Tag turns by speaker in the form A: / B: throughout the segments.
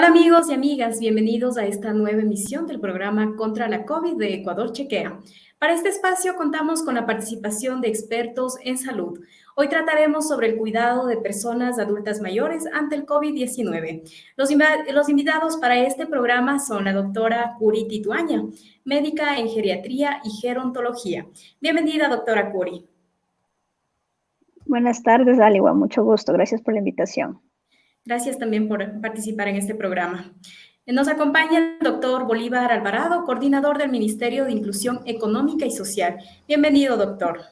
A: Hola amigos y amigas, bienvenidos a esta nueva emisión del programa Contra la COVID de Ecuador Chequea. Para este espacio contamos con la participación de expertos en salud. Hoy trataremos sobre el cuidado de personas adultas mayores ante el COVID-19. Los invitados para este programa son la doctora Curi Tituaña, médica en geriatría y gerontología. Bienvenida, doctora Curi.
B: Buenas tardes, Aliwa. Mucho gusto. Gracias por la invitación.
A: Gracias también por participar en este programa. Nos acompaña el doctor Bolívar Alvarado, coordinador del Ministerio de Inclusión Económica y Social. Bienvenido, doctor.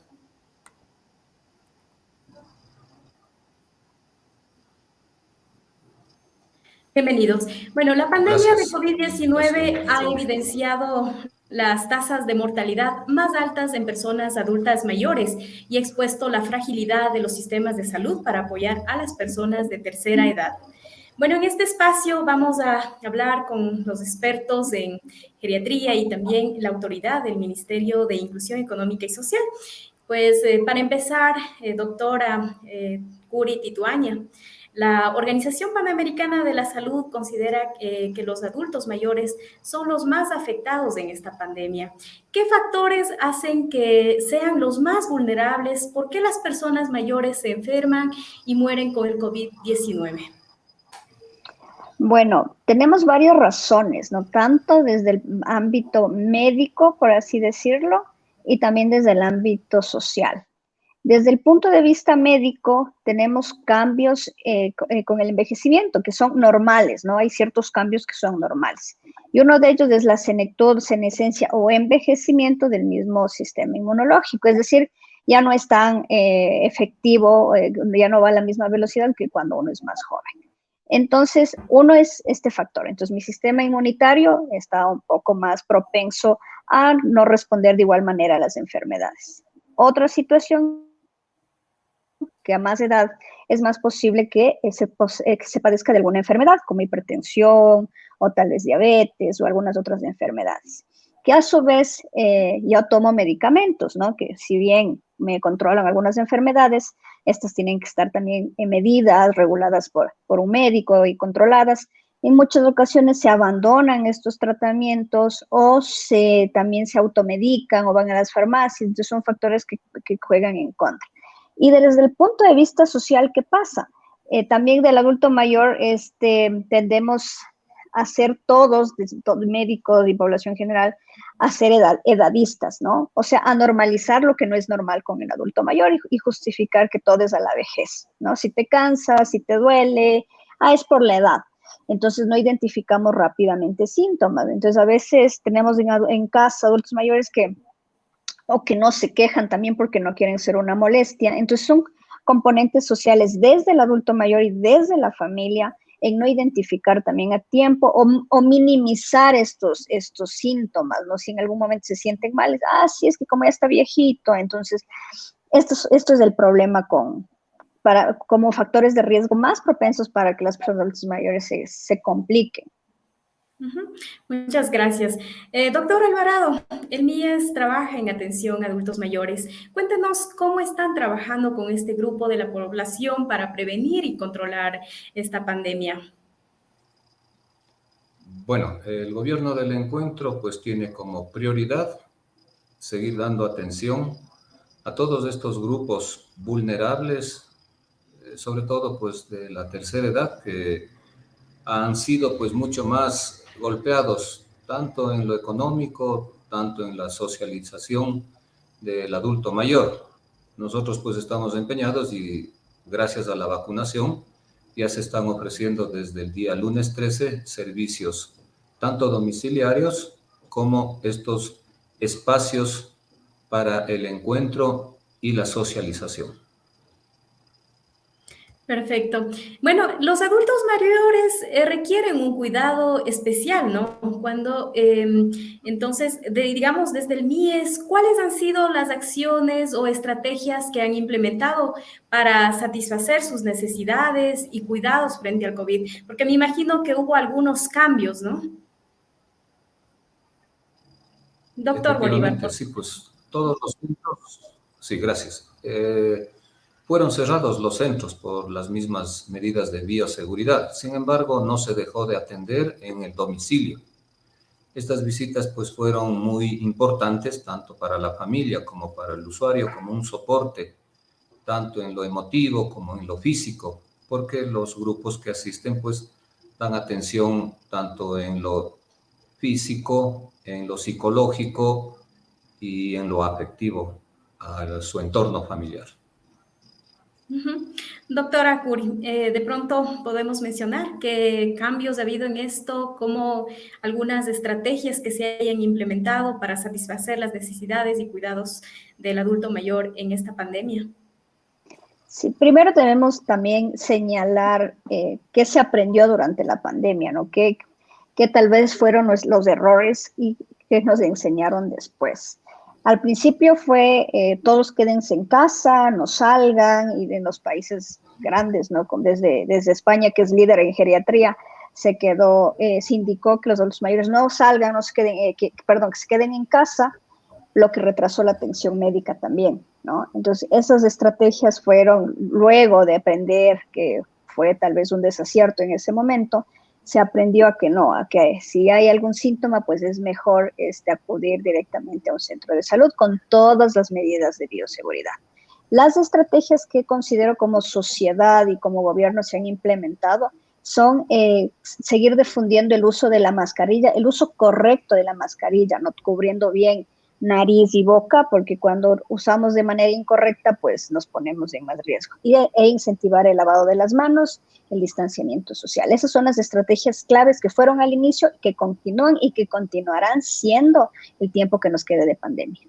A: Bienvenidos. Bueno, la pandemia de COVID-19 ha evidenciado las tasas de mortalidad más altas en personas adultas mayores y ha expuesto la fragilidad de los sistemas de salud para apoyar a las personas de tercera edad. Bueno, en este espacio vamos a hablar con los expertos en geriatría y también la autoridad del Ministerio de Inclusión Económica y Social. Pues para empezar, doctora Curi Tituaña, la Organización Panamericana de la Salud considera que los adultos mayores son los más afectados en esta pandemia. ¿Qué factores hacen que sean los más vulnerables? ¿Por qué las personas mayores se enferman y mueren con el COVID-19?
B: Bueno, tenemos varias razones, ¿no? Tanto desde el ámbito médico, por así decirlo, y también desde el ámbito social. Desde el punto de vista médico, tenemos cambios con el envejecimiento que son normales, ¿no? Hay ciertos cambios que son normales. Y uno de ellos es la senescencia o envejecimiento del mismo sistema inmunológico, es decir, ya no es tan efectivo, ya no va a la misma velocidad que cuando uno es más joven. Entonces, uno es este factor. Entonces, mi sistema inmunitario está un poco más propenso a no responder de igual manera a las enfermedades. Otra situación que a más edad es más posible que se padezca de alguna enfermedad, como hipertensión o tal vez diabetes o algunas otras enfermedades. Que a su vez yo tomo medicamentos, ¿no? Que si bien me controlan algunas enfermedades, estas tienen que estar también en medidas reguladas por un médico y controladas. En muchas ocasiones se abandonan estos tratamientos o también se automedican o van a las farmacias, entonces son factores que juegan en contra. Y desde el punto de vista social, ¿qué pasa? También del adulto mayor tendemos a ser todos, médicos y población general, a ser edadistas, ¿no? O sea, a normalizar lo que no es normal con el adulto mayor y justificar que todo es a la vejez, ¿no? Si te cansas, si te duele, es por la edad. Entonces no identificamos rápidamente síntomas. Entonces a veces tenemos en casa adultos mayores o que no se quejan también porque no quieren ser una molestia. Entonces son componentes sociales desde el adulto mayor y desde la familia en no identificar también a tiempo o minimizar estos síntomas, ¿no? Si en algún momento se sienten mal, sí, es que como ya está viejito, entonces esto es el problema como factores de riesgo más propensos para que las personas adultas mayores se compliquen.
A: Muchas gracias. Doctor Alvarado, el MIES trabaja en atención a adultos mayores. Cuéntenos cómo están trabajando con este grupo de la población para prevenir y controlar esta pandemia.
C: Bueno, el gobierno del encuentro pues tiene como prioridad seguir dando atención a todos estos grupos vulnerables, sobre todo pues de la tercera edad, que han sido pues mucho más golpeados, tanto en lo económico, tanto en la socialización del adulto mayor. Nosotros pues estamos empeñados y gracias a la vacunación ya se están ofreciendo desde el día lunes 13 servicios tanto domiciliarios como estos espacios para el encuentro y la socialización.
A: Perfecto. Bueno, los adultos mayores requieren un cuidado especial, ¿no? Cuando, entonces, digamos, desde el MIES, ¿cuáles han sido las acciones o estrategias que han implementado para satisfacer sus necesidades y cuidados frente al COVID? Porque me imagino que hubo algunos cambios, ¿no? Doctor Bolívar.
C: Efectivamente, sí, pues todos los puntos. Sí, gracias. Fueron cerrados los centros por las mismas medidas de bioseguridad. Sin embargo, no se dejó de atender en el domicilio. Estas visitas pues fueron muy importantes tanto para la familia como para el usuario, como un soporte tanto en lo emotivo como en lo físico, porque los grupos que asisten pues dan atención tanto en lo físico, en lo psicológico y en lo afectivo a su entorno familiar.
A: Ujú. Doctora Curi, de pronto podemos mencionar qué cambios ha habido en esto, como algunas estrategias que se hayan implementado para satisfacer las necesidades y cuidados del adulto mayor en esta pandemia.
B: Sí, primero debemos también señalar qué se aprendió durante la pandemia, ¿no? ¿Qué tal vez fueron los errores y qué nos enseñaron después? Al principio fue todos quédense en casa, no salgan, y en los países grandes, ¿no? Desde España, que es líder en geriatría, se indicó que los adultos mayores no salgan, no se queden, que se queden en casa, lo que retrasó la atención médica también, ¿no? Entonces, esas estrategias fueron, luego de aprender que fue tal vez un desacierto en ese momento, se aprendió a que no, a que si hay algún síntoma, pues es mejor acudir directamente a un centro de salud con todas las medidas de bioseguridad. Las estrategias que considero como sociedad y como gobierno se han implementado son seguir difundiendo el uso de la mascarilla, el uso correcto de la mascarilla, no cubriendo bien nariz y boca, porque cuando usamos de manera incorrecta, pues nos ponemos en más riesgo. E incentivar el lavado de las manos, el distanciamiento social. Esas son las estrategias claves que fueron al inicio, que continúan y que continuarán siendo el tiempo que nos quede de pandemia.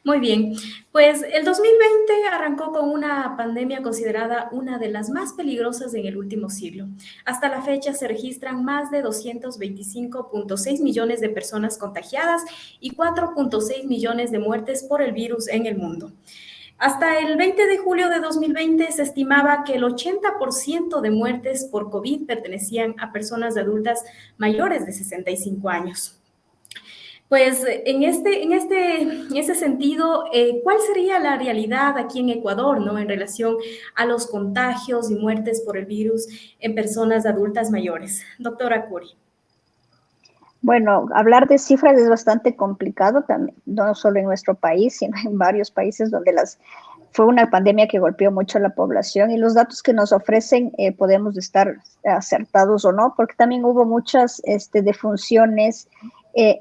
A: Muy bien, pues el 2020 arrancó con una pandemia considerada una de las más peligrosas en el último siglo. Hasta la fecha se registran más de 225.6 millones de personas contagiadas y 4.6 millones de muertes por el virus en el mundo. Hasta el 20 de julio de 2020 se estimaba que el 80% de muertes por COVID pertenecían a personas adultas mayores de 65 años. Pues en ese sentido, ¿cuál sería la realidad aquí en Ecuador, ¿no? En relación a los contagios y muertes por el virus en personas adultas mayores? Doctora Curi.
B: Bueno, hablar de cifras es bastante complicado, también, no solo en nuestro país, sino en varios países donde fue una pandemia que golpeó mucho a la población, y los datos que nos ofrecen podemos estar acertados o no, porque también hubo muchas defunciones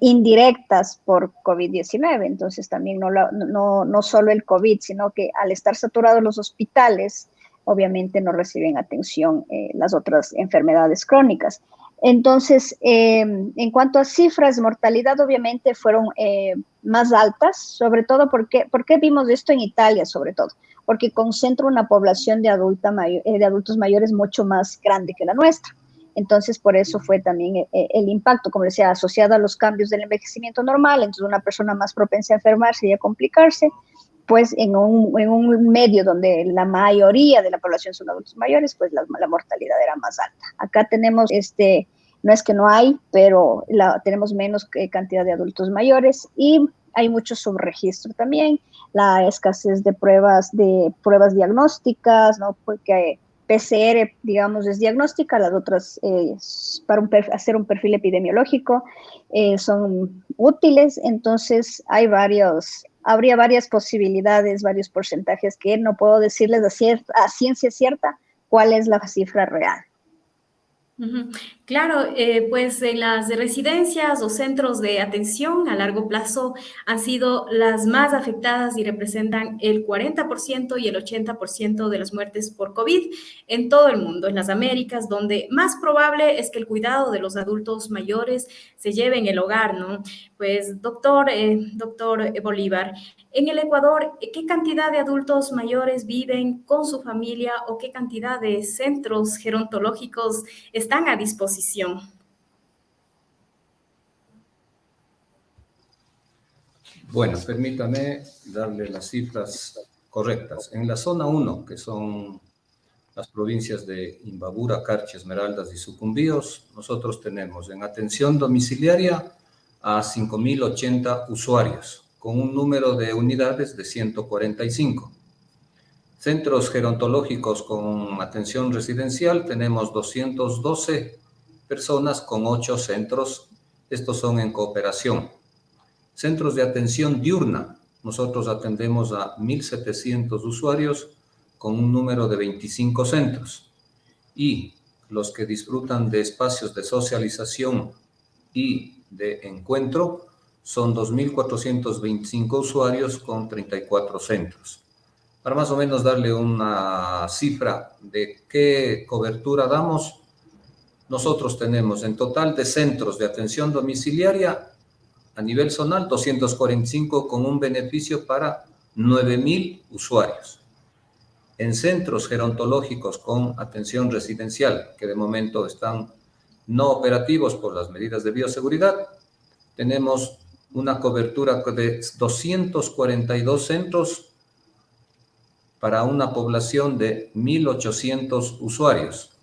B: indirectas por COVID-19, entonces también no solo el COVID, sino que al estar saturados los hospitales, obviamente no reciben atención las otras enfermedades crónicas. Entonces, en cuanto a cifras, mortalidad obviamente fueron más altas, sobre todo ¿por qué vimos esto en Italia sobre todo? Porque concentra una población de adultos mayores mucho más grande que la nuestra. Entonces, por eso fue también el impacto, como decía, asociado a los cambios del envejecimiento normal. Entonces, una persona más propensa a enfermarse y a complicarse, pues en un medio donde la mayoría de la población son adultos mayores, pues la mortalidad era más alta. Acá tenemos, no es que no hay, pero tenemos menos cantidad de adultos mayores y hay mucho subregistro también, la escasez de pruebas diagnósticas, ¿no? Porque PCR, digamos, es diagnóstica, las otras para hacer un perfil epidemiológico son útiles, entonces habría varias posibilidades, varios porcentajes que no puedo decirles a ciencia cierta cuál es la cifra real.
A: Claro, pues en las residencias o centros de atención a largo plazo han sido las más afectadas y representan el 40% y el 80% de las muertes por COVID en todo el mundo, en las Américas, donde más probable es que el cuidado de los adultos mayores se lleve en el hogar, ¿no? Pues, doctor Bolívar, en el Ecuador, ¿qué cantidad de adultos mayores viven con su familia o qué cantidad de centros gerontológicos están a disposición?
C: Bueno, permítame darle las cifras correctas. En la zona 1, que son las provincias de Imbabura, Carchi, Esmeraldas y Sucumbíos, nosotros tenemos en atención domiciliaria a 5.080 usuarios, con un número de unidades de 145. Centros gerontológicos con atención residencial, tenemos 212 personas con 8 centros. Estos son en cooperación. Centros de atención diurna, nosotros atendemos a 1.700 usuarios con un número de 25 centros. Y los que disfrutan de espacios de socialización y de encuentro son 2.425 usuarios con 34 centros. Para más o menos darle una cifra de qué cobertura damos, nosotros tenemos en total de centros de atención domiciliaria a nivel zonal 245 con un beneficio para 9.000 usuarios. En centros gerontológicos con atención residencial, que de momento están no operativos por las medidas de bioseguridad, tenemos una cobertura de 242 centros para una población de 1.800 usuarios.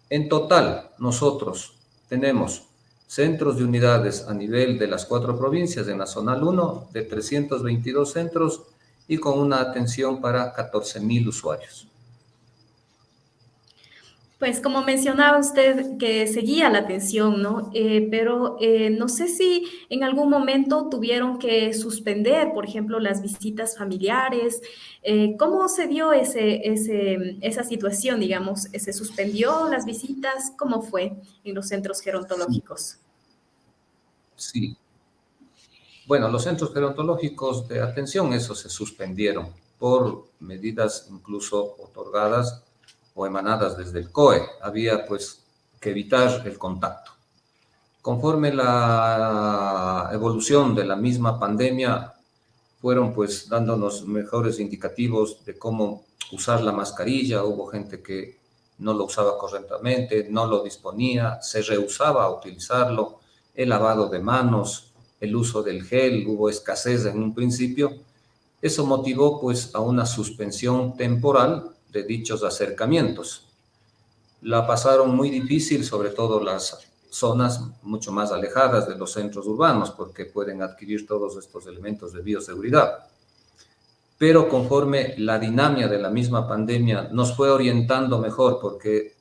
C: En total, nosotros tenemos centros de unidades a nivel de las 4 provincias en la zonal 1 de 322 centros y con una atención para 14.000 usuarios.
A: Pues como mencionaba usted que seguía la atención, ¿no? Pero no sé si en algún momento tuvieron que suspender, por ejemplo, las visitas familiares. ¿Cómo se dio esa situación, digamos? ¿Se suspendió las visitas? ¿Cómo fue en los centros gerontológicos?
C: Sí. Bueno, los centros gerontológicos de atención, esos se suspendieron por medidas incluso otorgadas o emanadas desde el COE. Había pues que evitar el contacto. Conforme la evolución de la misma pandemia, fueron pues dándonos mejores indicativos de cómo usar la mascarilla. Hubo gente que no lo usaba correctamente, no lo disponía, se rehusaba a utilizarlo, el lavado de manos, el uso del gel, hubo escasez en un principio. Eso motivó pues a una suspensión temporal de dichos acercamientos. La pasaron muy difícil, sobre todo las zonas mucho más alejadas de los centros urbanos, porque pueden adquirir todos estos elementos de bioseguridad. Pero conforme la dinámica de la misma pandemia nos fue orientando mejor, porque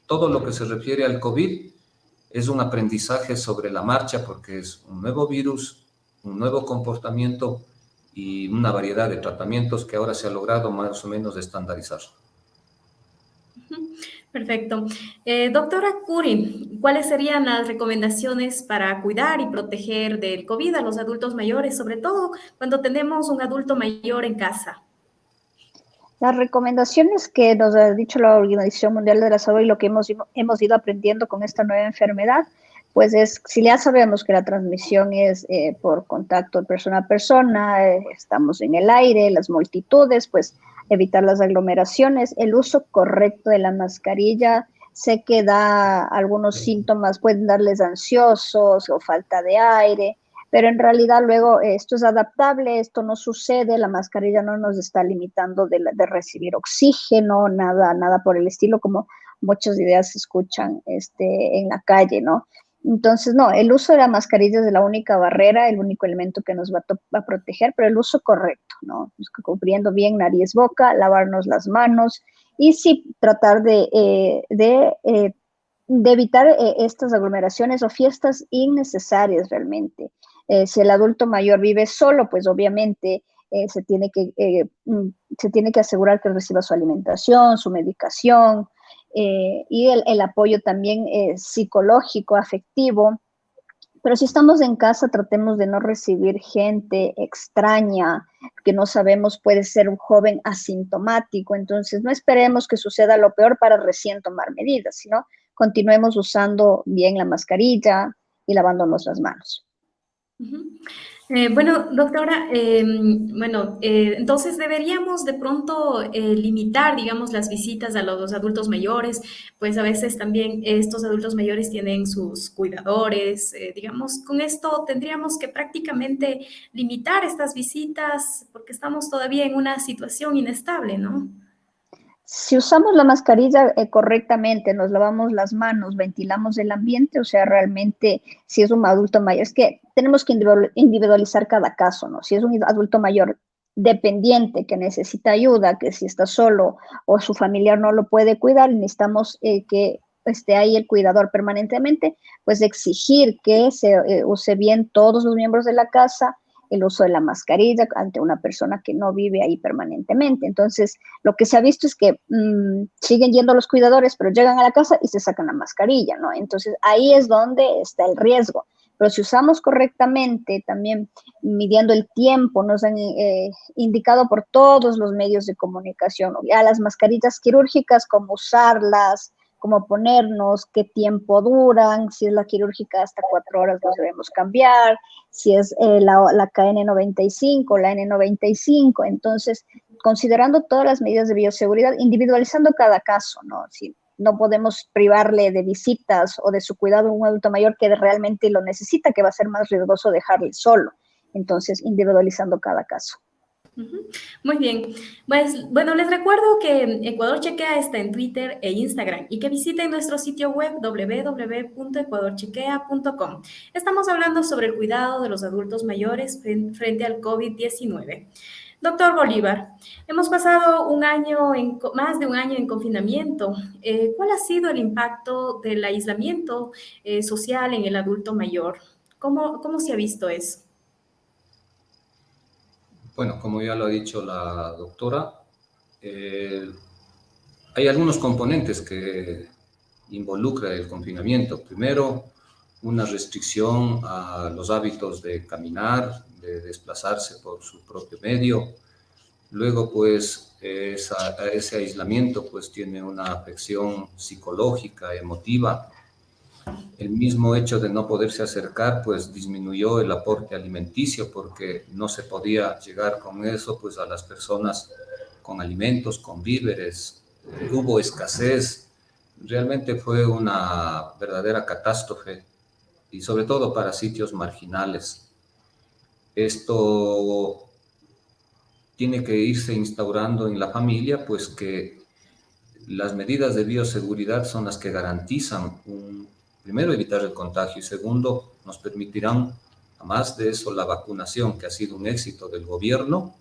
C: todo lo que se refiere al COVID es un aprendizaje sobre la marcha, porque es un nuevo virus, un nuevo comportamiento y una variedad de tratamientos que ahora se ha logrado más o menos estandarizar.
A: Perfecto. Doctora Curi, ¿cuáles serían las recomendaciones para cuidar y proteger del COVID a los adultos mayores, sobre todo cuando tenemos un adulto mayor en casa?
B: Las recomendaciones que nos ha dicho la Organización Mundial de la Salud y lo que hemos ido aprendiendo con esta nueva enfermedad, pues es, si ya sabemos que la transmisión es por contacto de persona a persona, estamos en el aire, las multitudes, pues evitar las aglomeraciones, el uso correcto de la mascarilla. Sé que da algunos síntomas, pueden darles ansiosos o falta de aire, pero en realidad luego esto es adaptable, esto no sucede, la mascarilla no nos está limitando de recibir oxígeno, nada por el estilo, como muchas ideas se escuchan en la calle, ¿no? Entonces, no, el uso de la mascarilla es la única barrera, el único elemento que nos va a proteger, pero el uso correcto, ¿no? Cubriendo bien nariz, boca, lavarnos las manos y sí tratar de evitar estas aglomeraciones o fiestas innecesarias realmente. Si el adulto mayor vive solo, pues obviamente se tiene que asegurar que reciba su alimentación, su medicación, y el apoyo también psicológico, afectivo. Pero si estamos en casa, tratemos de no recibir gente extraña, que no sabemos, puede ser un joven asintomático. Entonces, no esperemos que suceda lo peor para recién tomar medidas, sino continuemos usando bien la mascarilla y lavándonos las manos.
A: Bueno, doctora, entonces deberíamos de pronto limitar, digamos, las visitas a los adultos mayores, pues a veces también estos adultos mayores tienen sus cuidadores, digamos, con esto tendríamos que prácticamente limitar estas visitas porque estamos todavía en una situación inestable, ¿no?
B: Si usamos la mascarilla correctamente, nos lavamos las manos, ventilamos el ambiente, o sea, realmente si es un adulto mayor, es que tenemos que individualizar cada caso, ¿no? Si es un adulto mayor dependiente que necesita ayuda, que si está solo o su familiar no lo puede cuidar, necesitamos que esté ahí el cuidador permanentemente, pues exigir que se use bien todos los miembros de la casa, el uso de la mascarilla ante una persona que no vive ahí permanentemente. Entonces, lo que se ha visto es que siguen yendo los cuidadores, pero llegan a la casa y se sacan la mascarilla, ¿no? Entonces, ahí es donde está el riesgo. Pero si usamos correctamente, también midiendo el tiempo, nos han indicado por todos los medios de comunicación, ya las mascarillas quirúrgicas, cómo usarlas, cómo ponernos, qué tiempo duran, si es la quirúrgica hasta 4 horas nos debemos cambiar, si es la KN95, la N95, entonces considerando todas las medidas de bioseguridad, individualizando cada caso, ¿no? Si no podemos privarle de visitas o de su cuidado a un adulto mayor que realmente lo necesita, que va a ser más riesgoso dejarle solo, entonces individualizando cada caso.
A: Muy bien, pues bueno, les recuerdo que Ecuador Chequea está en Twitter e Instagram y que visiten nuestro sitio web www.ecuadorchequea.com. Estamos hablando sobre el cuidado de los adultos mayores frente al COVID-19. Doctor Bolívar, hemos pasado más de un año en confinamiento. ¿Cuál ha sido el impacto del aislamiento social en el adulto mayor? ¿Cómo se ha visto eso?
C: Bueno, como ya lo ha dicho la doctora, hay algunos componentes que involucra el confinamiento. Primero, una restricción a los hábitos de caminar, de desplazarse por su propio medio. Luego, pues, ese aislamiento pues tiene una afección psicológica, emotiva. El mismo hecho de no poderse acercar, pues disminuyó el aporte alimenticio porque no se podía llegar con eso, pues a las personas con alimentos, con víveres, hubo escasez. Realmente fue una verdadera catástrofe y sobre todo para sitios marginales. Esto tiene que irse instaurando en la familia, pues que las medidas de bioseguridad son las que garantizan primero, evitar el contagio y segundo, nos permitirán, además de eso, la vacunación, que ha sido un éxito del gobierno.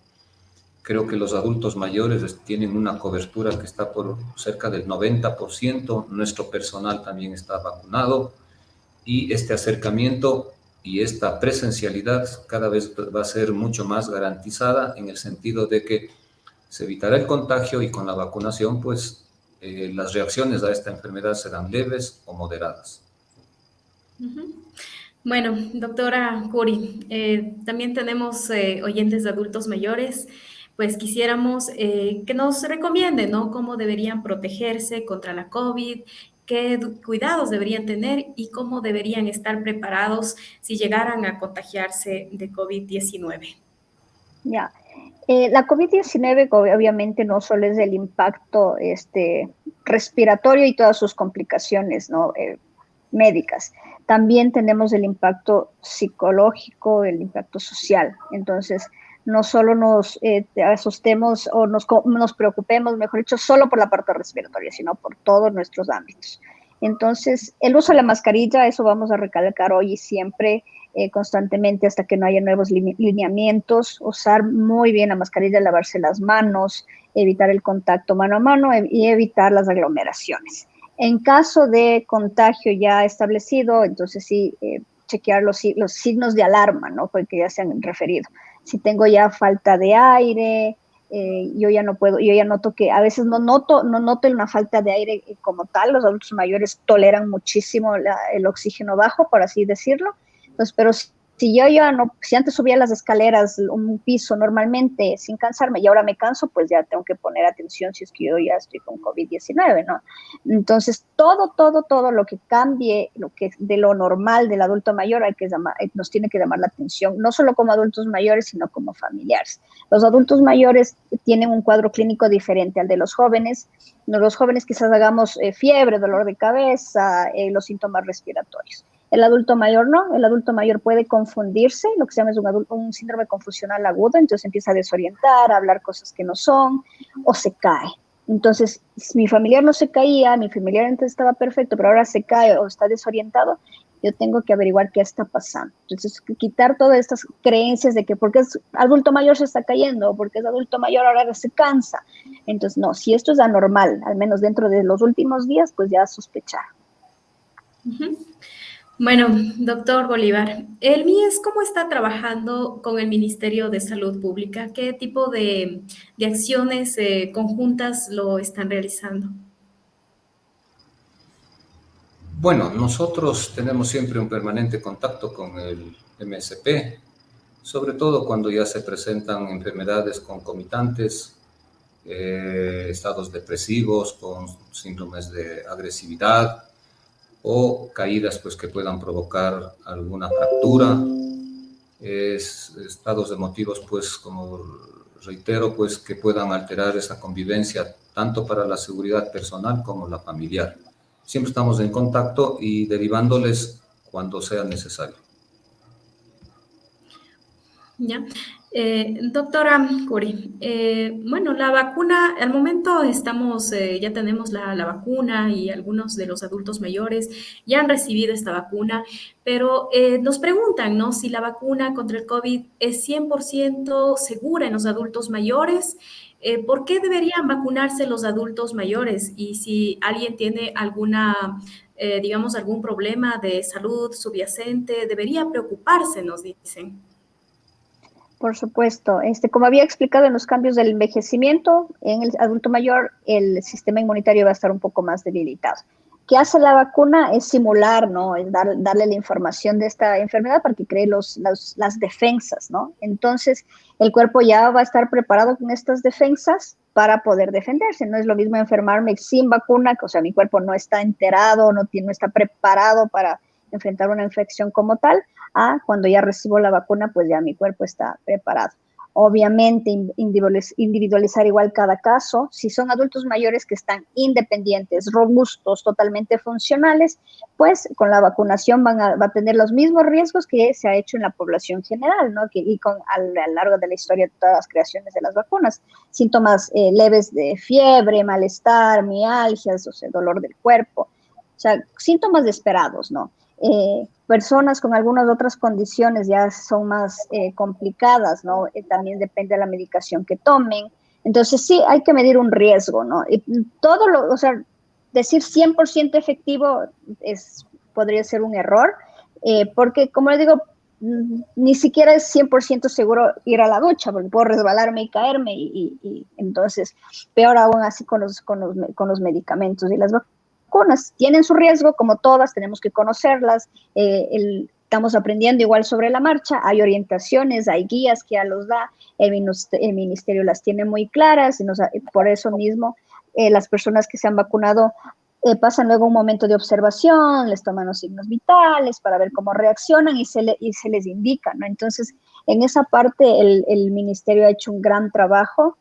C: Creo que los adultos mayores tienen una cobertura que está por cerca del 90%, nuestro personal también está vacunado y este acercamiento y esta presencialidad cada vez va a ser mucho más garantizada en el sentido de que se evitará el contagio y con la vacunación, pues las reacciones a esta enfermedad serán leves o moderadas.
A: Bueno, doctora Curi, también tenemos oyentes de adultos mayores, pues quisiéramos que nos recomienden, ¿no? Cómo deberían protegerse contra la COVID, qué cuidados deberían tener y cómo deberían estar preparados si llegaran a contagiarse de COVID-19.
B: Ya. La COVID-19 obviamente no solo es el impacto respiratorio y todas sus complicaciones, ¿no? Médicas. También tenemos el impacto psicológico, el impacto social. Entonces, no solo nos asustemos o nos preocupemos, mejor dicho, solo por la parte respiratoria, sino por todos nuestros ámbitos. Entonces, el uso de la mascarilla, eso vamos a recalcar hoy y siempre, constantemente hasta que no haya nuevos lineamientos, usar muy bien la mascarilla, lavarse las manos, evitar el contacto mano a mano y evitar las aglomeraciones. En caso de contagio ya establecido, entonces sí, chequear los signos de alarma, ¿no? Porque ya se han referido. Si tengo ya falta de aire, yo ya no puedo, yo ya noto que a veces no noto una falta de aire como tal. Los adultos mayores toleran muchísimo el oxígeno bajo, por así decirlo. Entonces, pero si yo ya no, si antes subía las escaleras, un piso normalmente sin cansarme y ahora me canso, pues ya tengo que poner atención si es que yo ya estoy con COVID-19, ¿no? Entonces, todo lo que cambie, lo que de lo normal del adulto mayor nos tiene que llamar la atención, no solo como adultos mayores, sino como familiares. Los adultos mayores tienen un cuadro clínico diferente al de los jóvenes. Los jóvenes quizás hagamos fiebre, dolor de cabeza, los síntomas respiratorios. El adulto mayor no, el adulto mayor puede confundirse, lo que se llama un síndrome confusional agudo, entonces empieza a desorientar, a hablar cosas que no son, o se cae. Entonces, mi familiar no se caía, mi familiar antes estaba perfecto, pero ahora se cae o está desorientado, yo tengo que averiguar qué está pasando. Entonces, quitar todas estas creencias de que porque es adulto mayor se está cayendo, o porque es adulto mayor ahora se cansa. Entonces, no, si esto es anormal, al menos dentro de los últimos días, pues ya sospechar.
A: Bueno, doctor Bolívar, el MIES, ¿cómo está trabajando con el Ministerio de Salud Pública? ¿Qué tipo de acciones conjuntas lo están realizando?
C: Bueno, nosotros tenemos siempre un permanente contacto con el MSP, sobre todo cuando ya se presentan enfermedades concomitantes, estados depresivos con síndromes de agresividad o caídas pues, que puedan provocar alguna fractura, estados emotivos, pues como reitero, pues que puedan alterar esa convivencia tanto para la seguridad personal como la familiar. Siempre estamos en contacto y derivándoles cuando sea necesario.
A: Ya. Doctora Curi, bueno, la vacuna, al momento estamos, ya tenemos la vacuna y algunos de los adultos mayores ya han recibido esta vacuna, pero nos preguntan, ¿no? Si la vacuna contra el COVID es 100% segura en los adultos mayores. ¿Por qué deberían vacunarse los adultos mayores? Y si alguien tiene alguna, digamos, algún problema de salud subyacente, debería preocuparse, nos dicen.
B: Por supuesto, como había explicado en los cambios del envejecimiento, en el adulto mayor el sistema inmunitario va a estar un poco más debilitado. ¿Qué hace la vacuna? Es simular, ¿no? Es darle la información de esta enfermedad para que cree las defensas, ¿no? Entonces, el cuerpo ya va a estar preparado con estas defensas para poder defenderse. No es lo mismo enfermarme sin vacuna, o sea, mi cuerpo no está enterado, no está preparado para enfrentar una infección como tal, cuando ya recibo la vacuna, pues ya mi cuerpo está preparado. Obviamente, individualizar igual cada caso. Si son adultos mayores que están independientes, robustos, totalmente funcionales, pues con la vacunación va a tener los mismos riesgos que se ha hecho en la población general, ¿no? A lo largo de la historia de todas las creaciones de las vacunas. Síntomas leves de fiebre, malestar, mialgias, o sea, dolor del cuerpo. O sea, síntomas esperados, ¿no? Personas con algunas otras condiciones ya son más complicadas, ¿no? También depende de la medicación que tomen. Entonces, sí, hay que medir un riesgo, ¿no? Y o sea, decir 100% efectivo podría ser un error, porque, como le digo, ni siquiera es 100% seguro ir a la ducha, porque puedo resbalarme y caerme, y entonces, peor aún así con los medicamentos y las vacunas. Tienen su riesgo, como todas, tenemos que conocerlas, estamos aprendiendo igual sobre la marcha, hay orientaciones, hay guías que ya los da, el ministerio las tiene muy claras, y por eso mismo las personas que se han vacunado pasan luego un momento de observación, les toman los signos vitales para ver cómo reaccionan y se les indica, ¿no? Entonces, en esa parte el ministerio ha hecho un gran trabajo.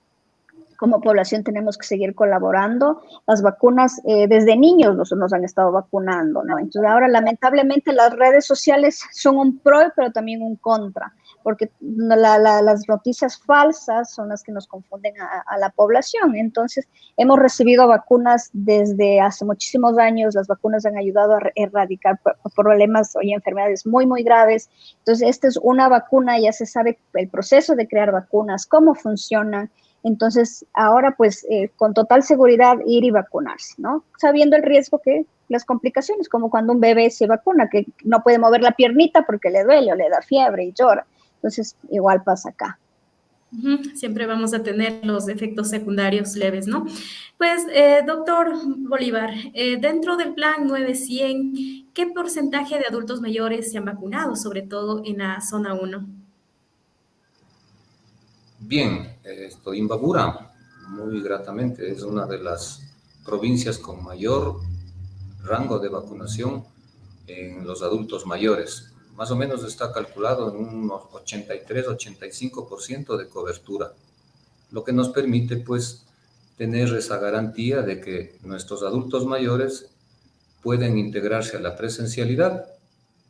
B: Como población tenemos que seguir colaborando. Las vacunas, desde niños nos han estado vacunando, ¿no? Entonces ahora lamentablemente las redes sociales son un pro, pero también un contra, porque las noticias falsas son las que nos confunden a la población. Entonces hemos recibido vacunas desde hace muchísimos años. Las vacunas han ayudado a erradicar problemas y enfermedades muy, muy graves. Entonces esta es una vacuna, ya se sabe el proceso de crear vacunas, cómo funcionan. Entonces, ahora pues con total seguridad ir y vacunarse, ¿no? Sabiendo el riesgo que las complicaciones, como cuando un bebé se vacuna, que no puede mover la piernita porque le duele o le da fiebre y llora. Entonces, igual pasa acá.
A: Siempre vamos a tener los efectos secundarios leves, ¿no? Pues, doctor Bolívar, dentro del plan 900, ¿qué porcentaje de adultos mayores se han vacunado, sobre todo en la zona 1?
C: Bien, Imbabura, muy gratamente, es una de las provincias con mayor rango de vacunación en los adultos mayores. Más o menos está calculado en unos 83-85% de cobertura, lo que nos permite pues tener esa garantía de que nuestros adultos mayores pueden integrarse a la presencialidad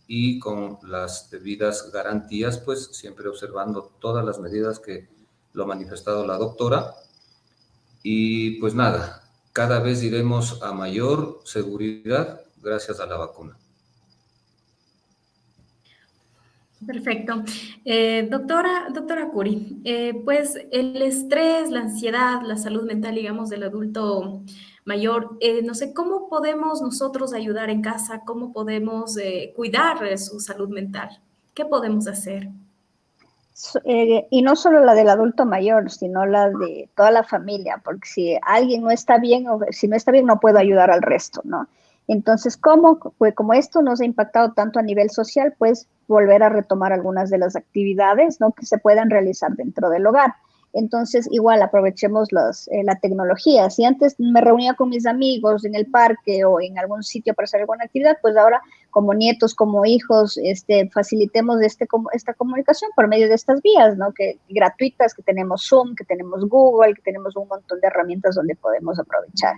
C: y con las debidas garantías, pues siempre observando todas las medidas que lo ha manifestado la doctora. Y pues nada, cada vez iremos a mayor seguridad gracias a la vacuna.
A: Perfecto. Doctora Curi, pues el estrés, la ansiedad, la salud mental, digamos, del adulto mayor, no sé, ¿cómo podemos nosotros ayudar en casa? ¿Cómo podemos cuidar su salud mental? ¿Qué podemos hacer?
B: Y no solo la del adulto mayor, sino la de toda la familia, porque si alguien no está bien, o si no está bien, no puedo ayudar al resto, ¿no? Entonces, pues como esto nos ha impactado tanto a nivel social, pues volver a retomar algunas de las actividades, ¿no? Que se puedan realizar dentro del hogar. Entonces, igual aprovechemos la tecnología. Si antes me reunía con mis amigos en el parque o en algún sitio para hacer alguna actividad, pues ahora como nietos, como hijos, facilitemos esta comunicación por medio de estas vías, ¿no? Que gratuitas, que tenemos Zoom, que tenemos Google, que tenemos un montón de herramientas donde podemos aprovechar.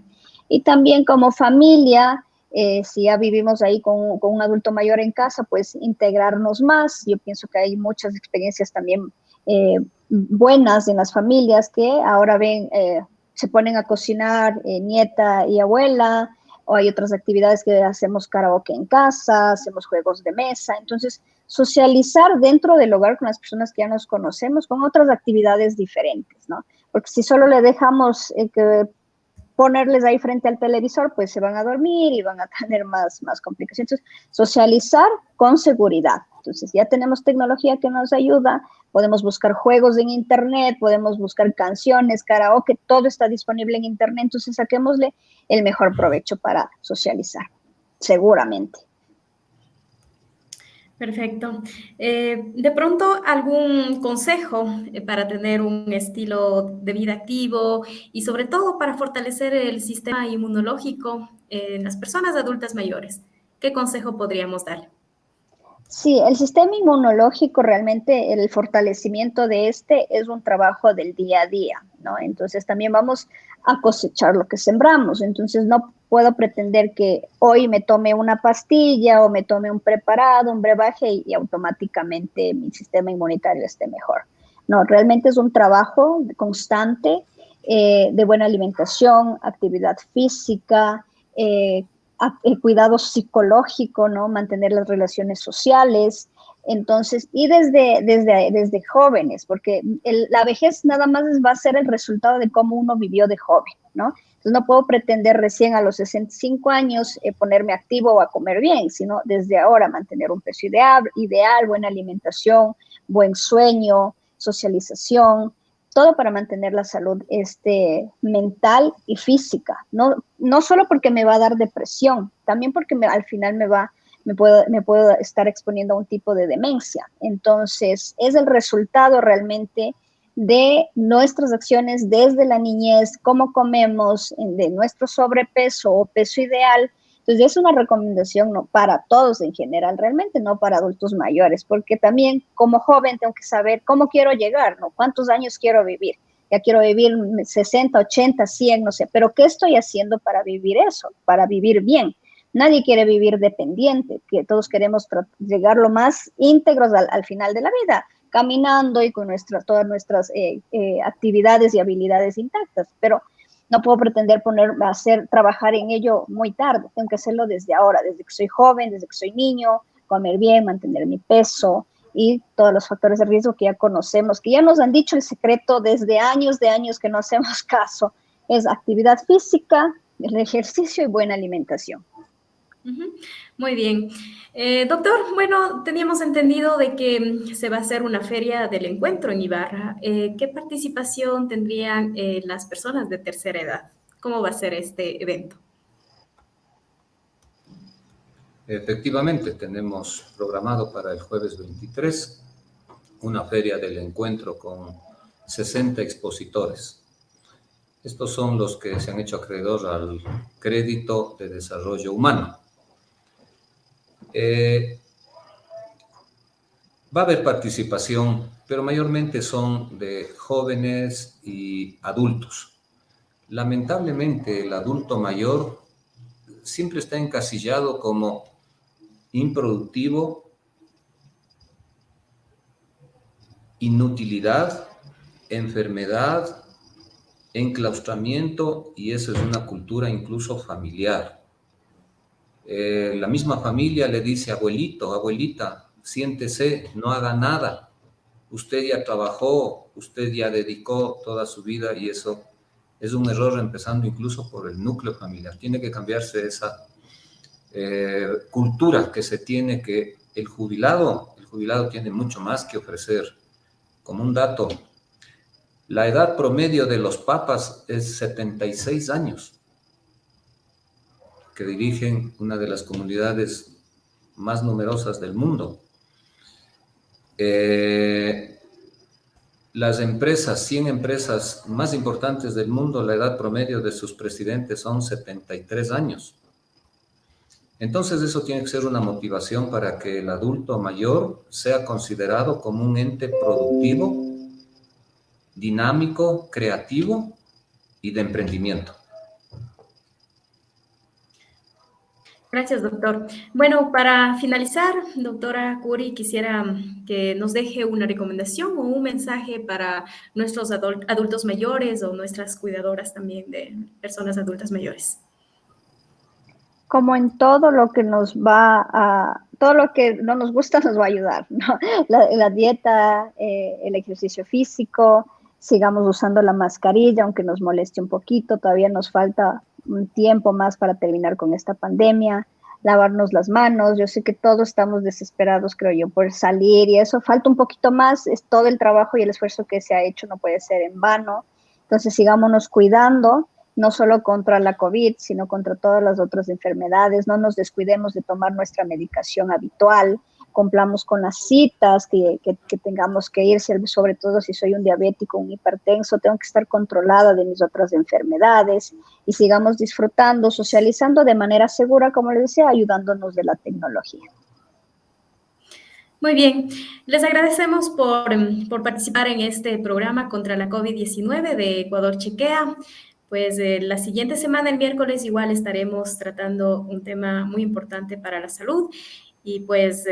B: Y también como familia, si ya vivimos ahí con un adulto mayor en casa, pues integrarnos más. Yo pienso que hay muchas experiencias también buenas en las familias que ahora se ponen a cocinar nieta y abuela, o hay otras actividades que hacemos karaoke en casa, hacemos juegos de mesa. Entonces, socializar dentro del hogar con las personas que ya nos conocemos con otras actividades diferentes, ¿no? Porque si solo le dejamos que ponerles ahí frente al televisor, pues se van a dormir y van a tener más complicaciones. Entonces, socializar con seguridad. Entonces, ya tenemos tecnología que nos ayuda, podemos buscar juegos en internet, podemos buscar canciones, karaoke, todo está disponible en internet, entonces saquémosle el mejor provecho para socializar, seguramente.
A: Perfecto. De pronto, ¿algún consejo para tener un estilo de vida activo y sobre todo para fortalecer el sistema inmunológico en las personas adultas mayores? ¿Qué consejo podríamos dar?
B: Sí, el sistema inmunológico realmente, el fortalecimiento de este es un trabajo del día a día, ¿no? Entonces también vamos a cosechar lo que sembramos. Entonces no puedo pretender que hoy me tome una pastilla o me tome un preparado, un brebaje y automáticamente mi sistema inmunitario esté mejor. No, realmente es un trabajo constante de buena alimentación, actividad física, el cuidado psicológico, ¿no? Mantener las relaciones sociales. Entonces, y desde jóvenes, porque la vejez nada más va a ser el resultado de cómo uno vivió de joven, ¿no? Entonces, no puedo pretender recién a los 65 años ponerme activo o a comer bien, sino desde ahora mantener un peso ideal, buena alimentación, buen sueño, socialización, todo para mantener la salud mental y física, no solo porque me va a dar depresión, también porque al final me puedo estar exponiendo a un tipo de demencia. Entonces, es el resultado realmente de nuestras acciones desde la niñez, cómo comemos, de nuestro sobrepeso o peso ideal. Entonces, es una recomendación no para todos en general, realmente no para adultos mayores, porque también como joven tengo que saber cómo quiero llegar, ¿no? ¿Cuántos años quiero vivir? Ya quiero vivir 60, 80, 100, no sé, pero ¿qué estoy haciendo para vivir eso? Para vivir bien. Nadie quiere vivir dependiente, que todos queremos llegar lo más íntegros al final de la vida, caminando y con todas nuestras actividades y habilidades intactas, pero no puedo pretender trabajar en ello muy tarde, tengo que hacerlo desde ahora, desde que soy joven, desde que soy niño, comer bien, mantener mi peso y todos los factores de riesgo que ya conocemos, que ya nos han dicho el secreto desde años de años que no hacemos caso, es actividad física, el ejercicio y buena alimentación.
A: Muy bien. Doctor, bueno, teníamos entendido de que se va a hacer una feria del encuentro en Ibarra. ¿Qué participación tendrían las personas de tercera edad? ¿Cómo va a ser este evento?
C: Efectivamente, tenemos programado para el jueves 23 una feria del encuentro con 60 expositores. Estos son los que se han hecho acreedor al crédito de desarrollo humano. Va a haber participación, pero mayormente son de jóvenes y adultos. Lamentablemente, el adulto mayor siempre está encasillado como improductivo, inutilidad, enfermedad, enclaustramiento, y eso es una cultura incluso familiar. La misma familia le dice, abuelito, abuelita, siéntese, no haga nada. Usted ya trabajó, usted ya dedicó toda su vida y eso es un error empezando incluso por el núcleo familiar. Tiene que cambiarse esa cultura que se tiene que el jubilado tiene mucho más que ofrecer. Como un dato, la edad promedio de los papas es 76 años, que dirigen una de las comunidades más numerosas del mundo. Las empresas, 100 empresas más importantes del mundo, la edad promedio de sus presidentes son 73 años. Entonces eso tiene que ser una motivación para que el adulto mayor sea considerado como un ente productivo, dinámico, creativo y de emprendimiento.
A: Gracias, doctor. Bueno, para finalizar, doctora Curi, quisiera que nos deje una recomendación o un mensaje para nuestros adultos mayores o nuestras cuidadoras también de personas adultas mayores.
B: Como en todo lo que todo lo que no nos gusta nos va a ayudar, ¿no? La dieta, el ejercicio físico, sigamos usando la mascarilla, aunque nos moleste un poquito, todavía nos falta un tiempo más para terminar con esta pandemia, lavarnos las manos. Yo sé que todos estamos desesperados, creo yo, por salir y eso falta un poquito más. Es todo el trabajo y el esfuerzo que se ha hecho no puede ser en vano. Entonces sigámonos cuidando, no solo contra la COVID, sino contra todas las otras enfermedades. No nos descuidemos de tomar nuestra medicación habitual, cumplamos con las citas que tengamos que ir, sobre todo si soy un diabético, un hipertenso, tengo que estar controlada de mis otras enfermedades y sigamos disfrutando, socializando de manera segura, como les decía, ayudándonos de la tecnología.
A: Muy bien, les agradecemos por participar en este programa contra la COVID-19 de Ecuador Chequea. Pues la siguiente semana, el miércoles, igual estaremos tratando un tema muy importante para la salud. Y pues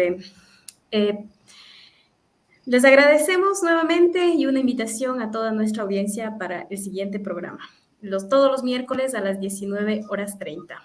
A: les agradecemos nuevamente y una invitación a toda nuestra audiencia para el siguiente programa, todos los miércoles a las 19:30.